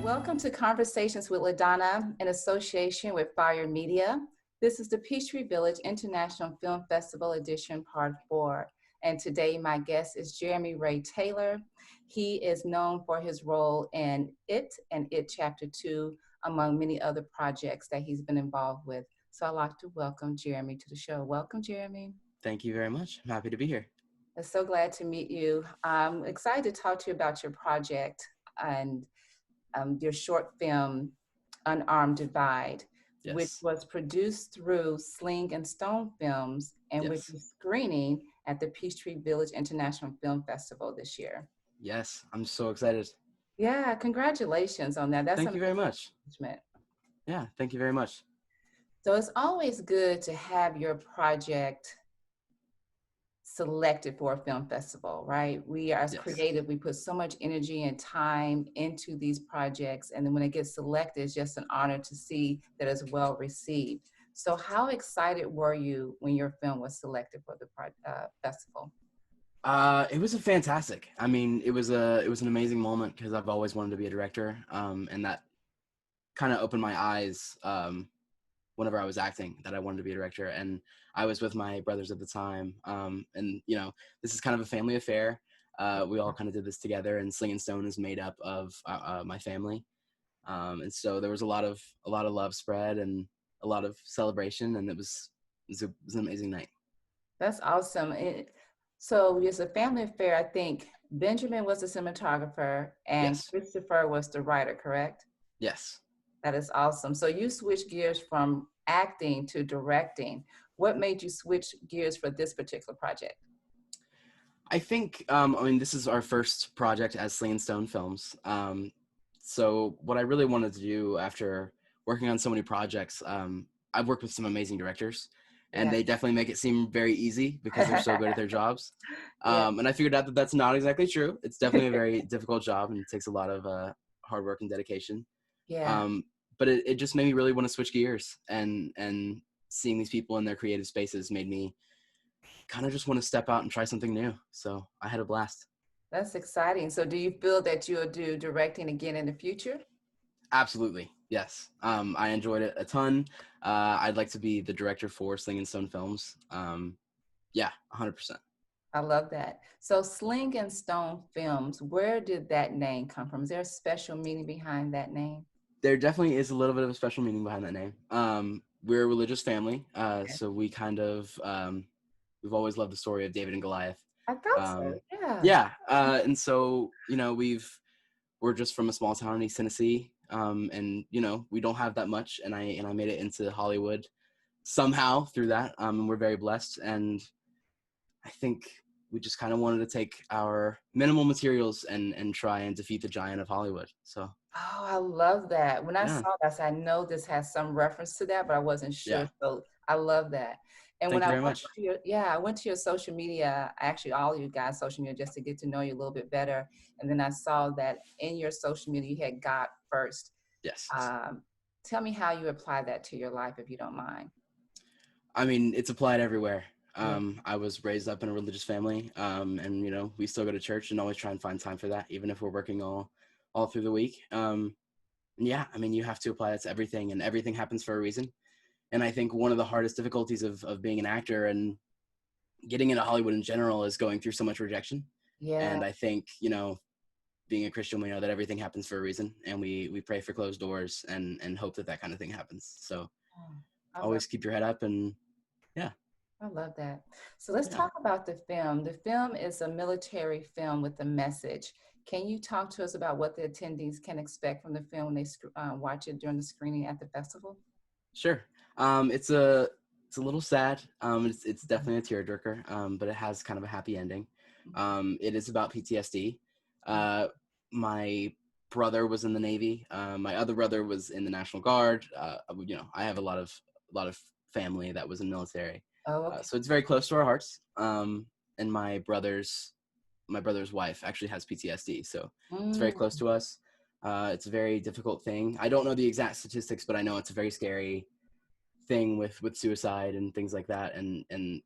Welcome to Conversations with LaDonna in association with Fire Media. This is the Peachtree Village International Film Festival Edition Part 4. And today my guest is Jeremy Ray Taylor. He is known for his role in It and It Chapter 2, among many other projects that he's been involved with. So I'd like to welcome Jeremy to the show. Welcome, Jeremy. Thank you very much. I'm happy to be here. I'm so glad to meet you. I'm excited to talk to you about your project and your short film, Unarmed Divide, which Yes. was produced through Sling and Stone Films and which Yes. is screening at the Peachtree Village International Film Festival this year. Yes. I'm so excited. Yeah, congratulations on that. That's Thank an you very much. accomplishment. Yeah. Thank you very much. So it's always good to have your project selected for a film festival, right? We are as Yes. creative, we put so much energy and time into these projects. And then when it gets selected, it's just an honor to see that it's well received. So how excited were you when your film was selected for the festival? It was a fantastic. I mean, it was an amazing moment because I've always wanted to be a director. And that kind of opened my eyes whenever I was acting that I wanted to be a director. And I was with my brothers at the time. And this is kind of a family affair. We all kind of did this together, and Sling and Stone is made up of my family. And so there was a lot of love spread and a lot of celebration, and it was an amazing night. That's awesome. So it's a family affair. I think Benjamin was the cinematographer and Yes. Christopher was the writer, correct? Yes. That is awesome. So you switched gears from acting to directing. What made you switch gears for this particular project? I think, this is our first project as Sling and Stone Films. So what I really wanted to do after working on so many projects, I've worked with some amazing directors, and Yeah. they definitely make it seem very easy because they're so good at their jobs. Yeah. And I figured out that that's not exactly true. It's definitely a very difficult job, and it takes a lot of hard work and dedication. Yeah. Um, but it just made me really want to switch gears, and seeing these people in their creative spaces made me kind of just want to step out and try something new. So I had a blast. That's exciting. So do you feel that you'll do directing again in the future? Absolutely. Yes. I enjoyed it a ton. I'd like to be the director for Sling and Stone Films. Yeah, 100%. I love that. So Sling and Stone Films, where did that name come from? Is there a special meaning behind that name? There definitely is a little bit of a special meaning behind that name. We're a religious family, Okay. so we kind of we've always loved the story of David and Goliath. I thought so. Um, Yeah. yeah, and so we're just from a small town in East Tennessee, and we don't have that much, and I made it into Hollywood somehow through that. And we're very blessed, and I think we just kind of wanted to take our minimal materials and try and defeat the giant of Hollywood. So Oh, I love that. When I yeah, saw that, I said, I know this has some reference to that, but I wasn't sure. yeah. So I love that. And when Thank you I very went much. to I went to your social media, actually all of you guys' social media, just to get to know you a little bit better. And then I saw that in your social media, you had God first. Yes. Um, Tell me how you apply that to your life, if you don't mind. I mean, it's applied everywhere. Yeah. I was raised up in a religious family, and we still go to church and always try and find time for that, even if we're working all through the week. And yeah, I mean, you have to apply that to everything, and everything happens for a reason. And I think one of the hardest difficulties of being an actor and getting into Hollywood in general is going through so much rejection. Yeah. And I think, being a Christian, we know that everything happens for a reason, and we pray for closed doors and hope that kind of thing happens. So Oh, I love always keep your head up, and yeah, I love that. So let's yeah. talk about the film. The film is a military film with a message. Can you talk to us about what the attendees can expect from the film when they watch it during the screening at the festival? Sure. It's a little sad. It's definitely a tearjerker, but it has kind of a happy ending. It is about PTSD. My brother was in the Navy. My other brother was in the National Guard. I have a lot of family that was in military, Oh, okay. so it's very close to our hearts. And my brother's wife actually has PTSD, so it's very Mm, close to us. It's a very difficult thing. I don't know the exact statistics, but I know it's a very scary thing with suicide and things like that. And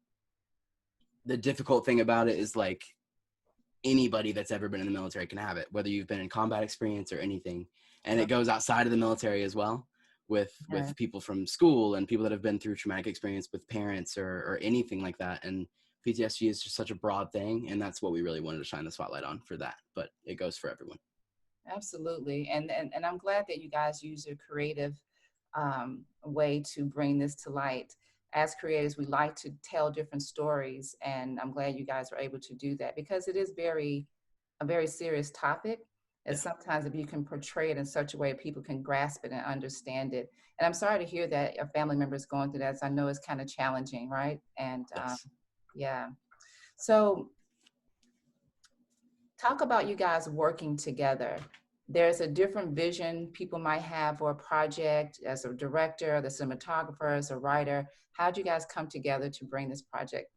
the difficult thing about it is, like, anybody that's ever been in the military can have it, whether you've been in combat experience or anything. And Uh, it goes outside of the military as well, yeah, with people from school and people that have been through traumatic experience with parents or anything like that. And PTSD is just such a broad thing, and that's what we really wanted to shine the spotlight on for that. But it goes for everyone. absolutely. And I'm glad that you guys use your creative way to bring this to light. As creators, we like to tell different stories, and I'm glad you guys are able to do that because it is a very serious topic. And Yeah. sometimes if you can portray it in such a way, people can grasp it and understand it. And I'm sorry to hear that a family member is going through that. So I know it's kind of challenging, right? And Yes. yeah. So talk about you guys working together. There's a different vision people might have for a project as a director, the cinematographer, as a writer. How'd you guys come together to bring this project?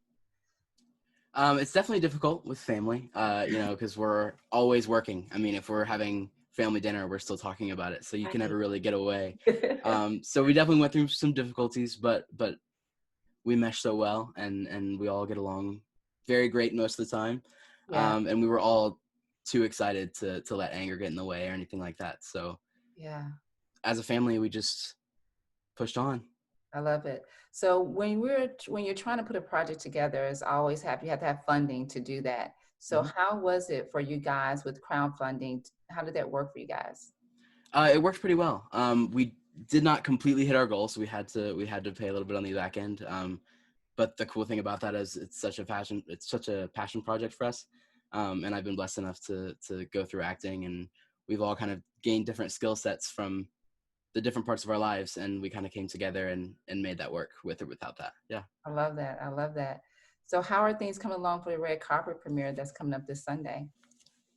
It's definitely difficult with family, because we're always working. I mean, if we're having family dinner, we're still talking about it, so you can Right. never really get away. So we definitely went through some difficulties, but we mesh so well, and we all get along very great most of the time. Yeah, And we were all too excited to let anger get in the way or anything like that. So yeah, as a family, we just pushed on. I love it. So when you're trying to put a project together, it's always you have to have funding to do that. So Mhm. how was it for you guys with crowdfunding? How did that work for you guys? It worked pretty well. We did not completely hit our goal, so we had to pay a little bit on the back end. But the cool thing about that is it's such a passion project for us. And I've been blessed enough to go through acting, and we've all kind of gained different skill sets from the different parts of our lives, and we kind of came together and made that work with or without that. Yeah. I love that. I love that. So how are things coming along for the red carpet premiere that's coming up this Sunday?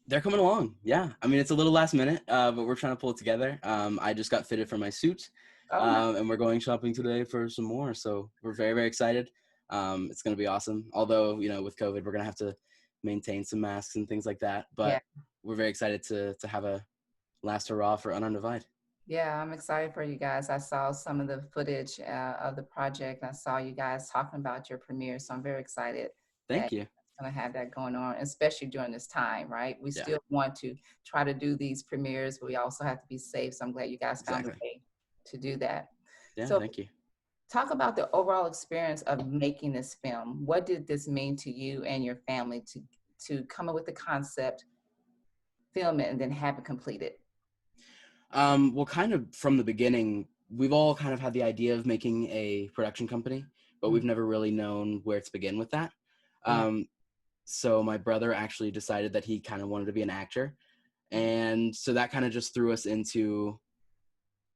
They're coming along. Yeah. I mean, it's a little last minute, but we're trying to pull it together. I just got fitted for my suit, Oh, nice. and we're going shopping today for some more. So we're very, very excited. It's going to be awesome. Although, with COVID, we're going to have to maintain some masks and things like that. Yeah. But we're very excited to have a last hurrah for Unarmed Divide. Yeah, I'm excited for you guys. I saw some of the footage of the project. I saw you guys talking about your premiere. So I'm very excited that Thank you. you're going to have that going on, especially during this time, right? We Yeah, still want to try to do these premieres, but we also have to be safe. So I'm glad you guys found a exactly. way to do that. Yeah, So thank you. talk about the overall experience of making this film. What did this mean to you and your family to come up with the concept, film it, and then have it completed? Well, kind of from the beginning, we've all kind of had the idea of making a production company, but Mm, we've never really known where to begin with that. yeah, Um, so my brother actually decided that he kind of wanted to be an actor, mm, and so that kind of just threw us into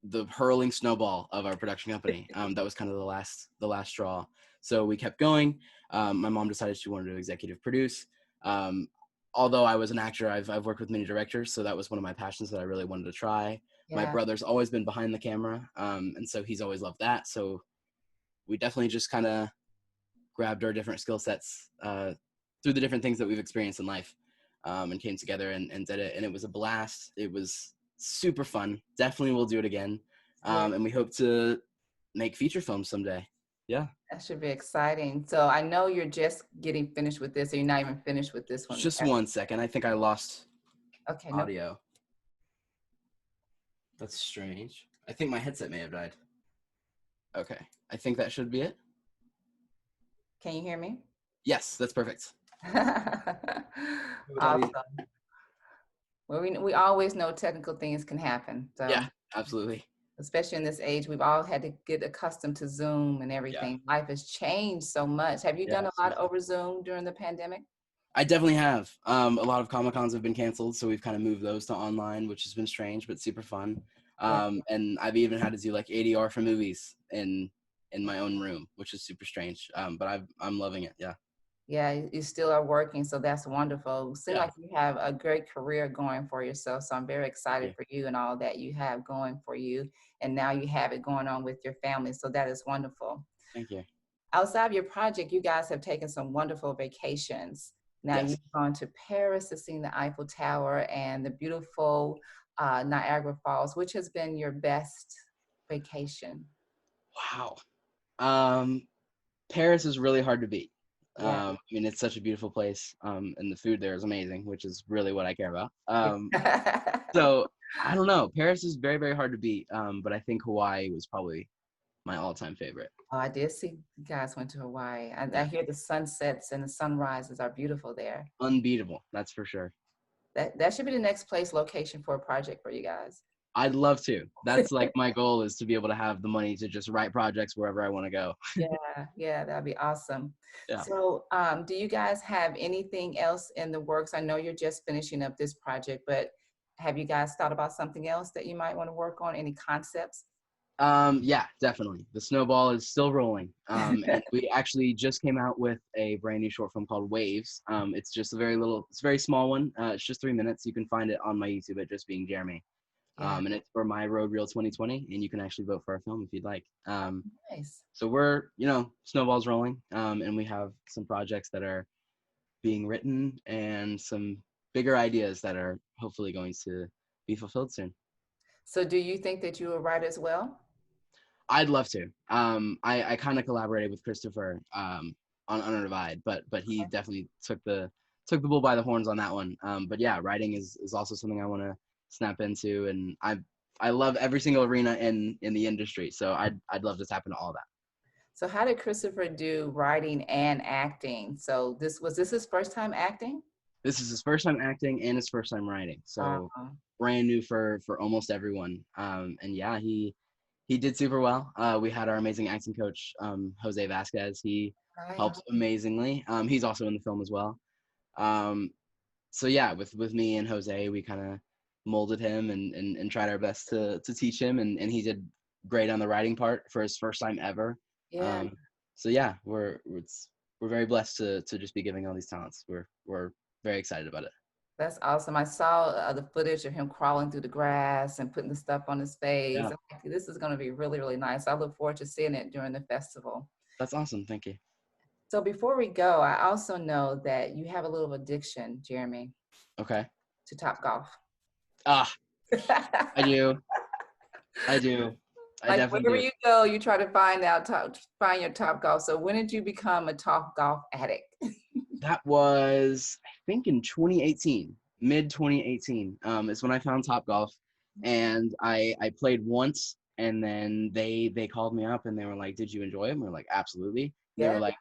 the hurling snowball of our production company. That was kind of the last straw. So we kept going. My mom decided she wanted to executive produce. Um, Although I was an actor, I've worked with many directors, so that was one of my passions that I really wanted to try. My yeah, brother's always been behind the camera, and so he's always loved that. So we definitely just kind of grabbed our different skill sets through the different things that we've experienced in life, and came together and did it. And it was a blast. It was super fun. Definitely we'll do it again. yeah. And we hope to make feature films someday. Yeah. That should be exciting. So I know you're just getting finished with this, or you're not even finished with this one. Just 1 second. I think I lost Okay, no, audio. That's strange. I think my headset may have died. Okay. I think that should be it. can you hear me? Yes, that's perfect. With audio. Awesome. Well, we always know technical things can happen. Yeah, So absolutely. especially in this age, we've all had to get accustomed to Zoom and Yeah. everything. Life has changed so much. Have you Yeah, done a lot absolutely. over Zoom during the pandemic? I definitely have. A lot of Comic Cons have been canceled, so we've kind of moved those to online, which has been strange but super fun. Yeah. And I've even had to do like ADR for movies in my own room, which is super strange. But I'm loving it. Yeah. Yeah, you still are working, so that's wonderful. Seem Yeah. like you have a great career going for yourself. So I'm very Thank excited you. for you and all that you have going for you. And now you have it going on with your family. So that is wonderful. Thank you. Outside of your project, you guys have taken some wonderful vacations. Now Yes. you've gone to Paris to see the Eiffel Tower and the beautiful Niagara Falls. Which has been your best vacation? Wow. Um, Paris is really hard to beat. Yeah. I mean, it's such a beautiful place, and the food there is amazing, which is really what I care about. So I don't know. Paris is very, very hard to beat, but I think Hawaii was probably my all-time favorite. Oh, I did see you guys went to Hawaii. I Yeah, hear the sunsets and the sunrises are beautiful there. unbeatable, that's for sure. That should be the next place location for a project for you guys. I'd love to. That's like my goal is to be able to have the money to just write projects wherever I want to go. Yeah, yeah, that'd be awesome. Yeah. So, do you guys have anything else in the works? I know you're just finishing up this project, but have you guys thought about something else that you might want to work on? Any concepts? Yeah, definitely. The snowball is still rolling. And we actually just came out with a brand new short film called Waves. It's just a it's a very small one. It's just 3 minutes. You can find it on my YouTube at Just Being Jeremy. Yeah, And it's for my Road Reel 2020, and you can actually vote for our film if you'd like. nice. So we're, snowball's rolling, and we have some projects that are being written and some bigger ideas that are hopefully going to be fulfilled soon. So, do you think that you will write as well? I'd love to. I kind of collaborated with Christopher on Undivided, but he definitely took the bull by the horns on that one. But yeah, writing is also something I want to snap into, and I love every single arena in the industry, so I'd love to tap into all that. So, how did Christopher do writing and acting? So, this his first time acting? This is his first time acting and his first time writing, so brand new for almost everyone. And yeah, he did super well. We had our amazing acting coach, Jose Vasquez. He Right. helped amazingly. He's also in the film as well. Um, so yeah, with me and Jose, we kind of molded him and tried our best to teach him, and he did great on the writing part for his first time ever. Yeah. Um, so yeah, we're very blessed to just be giving all these talents. We're very excited about it. That's awesome. I saw the footage of him crawling through the grass and putting the stuff on his face. Yeah, I'm like, this is going to be really, really nice. I look forward to seeing it during the festival. that's awesome. Thank you. So before we go, I also know that you have a little addiction, Jeremy, Okay. to Top Golf. Ah, I do. I do. I Like definitely wherever do. you go, you try to find your Top Golf. So when did you become a Top Golf addict? That was, I think, in 2018, mid 2018, is when I found Top Golf, and I played once, and then they called me up and they were like, "Did you enjoy it?" And we are like, "Absolutely." And they Yeah, were like,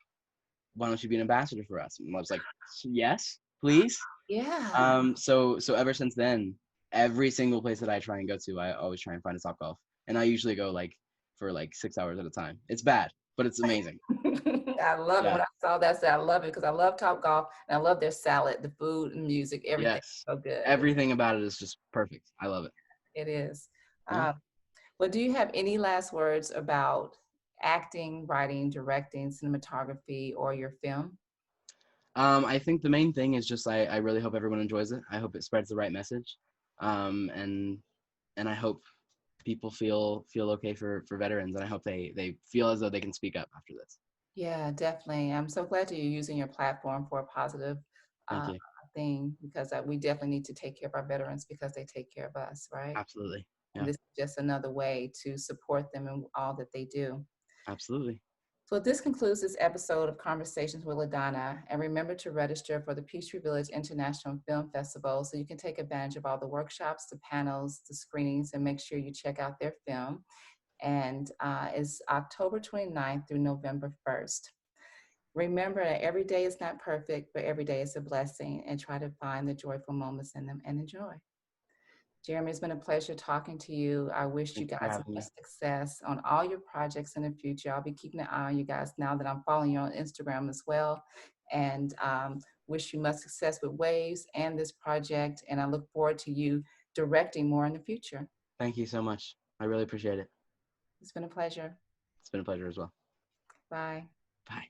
"Why don't you be an ambassador for us?" And I was like, "Yes, please." yeah. So ever since then, every single place that I try and go to, I always try and find a Top Golf, and I usually go like for like 6 hours at a time. It's bad, but it's amazing. I love it. Yeah. When I saw that, I said I love it because I love Top Golf and I love their salad, the food and music, everything. Yes. So good. Everything about it is just perfect. I love it. It is. Yeah. Um, well, do you have any last words about acting, writing, directing, cinematography, or your film? I think the main thing is just I really hope everyone enjoys it. I hope it spreads the right message. And I hope people feel okay for veterans, and I hope they feel as though they can speak up after this. Yeah, definitely. I'm so glad that you're using your platform for a positive Thank uh, you. thing because we definitely need to take care of our veterans because they take care of us, right? Absolutely. And Yeah. this is just another way to support them in all that they do. Absolutely. So this concludes this episode of Conversations with LaDonna. And remember to register for the Peachtree Village International Film Festival so you can take advantage of all the workshops, the panels, the screenings, and make sure you check out their film. And it's October 29th through November 1st. Remember that every day is not perfect, but every day is a blessing, and try to find the joyful moments in them and enjoy. Jeremy, it's been a pleasure talking to you. I wish you Thank you for guys having much me. success on all your projects in the future. I'll be keeping an eye on you guys now that I'm following you on Instagram as well. And wish you much success with Waves and this project. And I look forward to you directing more in the future. Thank you so much. I really appreciate it. It's been a pleasure. It's been a pleasure as well. Bye. Bye.